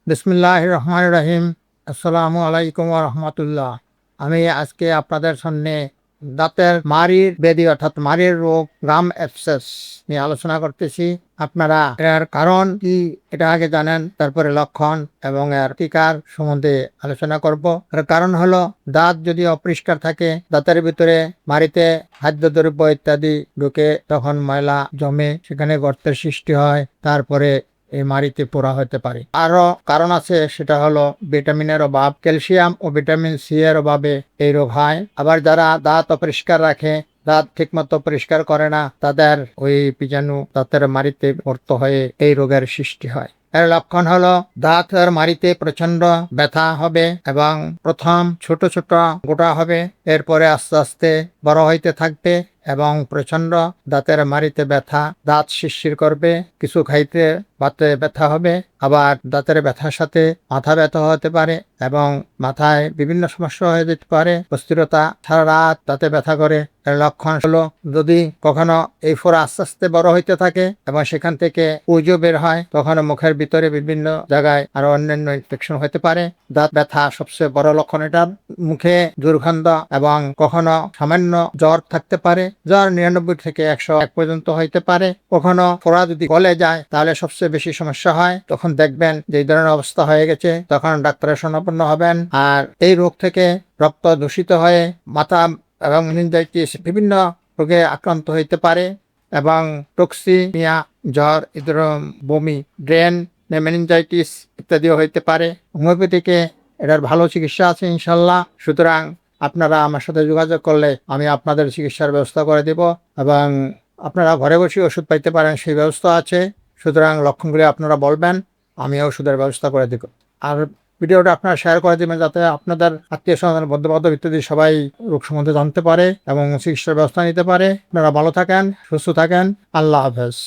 বিসমিল্লাহির রহমানির রহিম। আসসালামু আলাইকুম ওয়া রাহমাতুল্লাহ। আমি আজকে আপনাদের সামনে দাঁতের মাড়ির ব্যাধি অর্থাৎ মাড়ির রোগ গাম অ্যাবসেস নিয়ে আলোচনা করতেছি। আপনারা এর কারণ কি এটা আগে জানেন, তারপরে লক্ষণ এবং এর টিকার সম্বন্ধে আলোচনা করব। এর কারণ হলো দাঁত যদি অপরিষ্কার থাকে, দাঁতের ভিতরে মাড়িতে খাদ্যদ্রব্য ইত্যাদি ঢুকে তখন ময়লা জমে সেখানে গর্তের সৃষ্টি হয়, তারপরে এই মাড়িতে পোড়া হতে পারে। আরো কারণ আছে, সেটা হলো ভিটামিনের অভাব, ক্যালসিয়াম ও ভিটামিন সি এর অভাবে এই রোগ হয়। আবার যারা দাঁত অপরিষ্কার রাখে, দাঁত ঠিক মতো পরিষ্কার করে না, তাদের ওই বীজাণু দাঁতের মাড়িতে ভর্ত হয়ে এই রোগের সৃষ্টি হয়। এর লক্ষণ হলো দাঁতের মাড়িতে প্রচন্ড ব্যথা হবে এবং প্রথম ছোট ছোট গোটা হবে, এরপরে আস্তে আস্তে বড় হইতে থাকবে এবং প্রচন্ড দাঁতের মাড়িতে ব্যথা, দাঁত শিরশির করবে, কিছু খাইতে বাতে ব্যথা হবে। আবার দাঁতের ব্যথার সাথে মাথা ব্যথা হতে পারে এবং মাথায় বিভিন্ন সমস্যা হয়ে যেতে পারে, অস্থিরতা, সারা রাত দাঁতে ব্যথা করে। এর লক্ষণ হলো যদি কখনো এই ফোড়া আস্তে আস্তে বড় হইতে থাকে এবং সেখান থেকে উইজো বের হয়, তখন মুখের ভিতরে বিভিন্ন জায়গায় আরো অন্যান্য ইনফেকশন হতে পারে। দাঁত ব্যথা সবচেয়ে বড় লক্ষণ এটা। মুখে দুর্গন্ধ এবং কখনো সামান্য জ্বর থাকতে পারে, জ্বর 99 থেকে 101 পর্যন্ত হইতে পারে। কখনো ফোড়া যদি গলে যায় তাহলে সবচেয়ে বেশি সমস্যা হয়, তখন দেখবেন যে এই ধরনের অবস্থা হয়ে গেছে, তখন ডাক্তারের শরণাপন্ন হবেন। আর এই রোগ থেকে রক্ত দূষিত হয়ে মাথা এবং মেনিনজাইটিস বিভিন্ন রোগে আক্রান্ত হইতে পারে এবং টক্সিমিয়া, জ্বর, ইদরম, বমি, ব্রেন মেনিনজাইটিস ইত্যাদিও হইতে পারে। হোমিওপ্যাথিকে এটার ভালো চিকিৎসা আছে ইনশাল্লাহ। সুতরাং আপনারা আমার সাথে যোগাযোগ করলে আমি আপনাদের চিকিৎসার ব্যবস্থা করে দেব এবং আপনারা ঘরে বসে ওষুধ পাইতে পারেন, সেই ব্যবস্থা আছে। সুতরাং লক্ষণগুলি আপনারা বলবেন, আমি ওষুধের ব্যবস্থা করে দেব। আর ভিডিওটা আপনারা শেয়ার করে দেবেন যাতে আপনাদের আত্মীয় স্বজন, বন্ধু বান্ধব ইত্যাদি সবাই রোগ সম্বন্ধে জানতে পারে এবং চিকিৎসার ব্যবস্থা নিতে পারে। আপনারা ভালো থাকেন, সুস্থ থাকেন। আল্লাহ হাফেজ।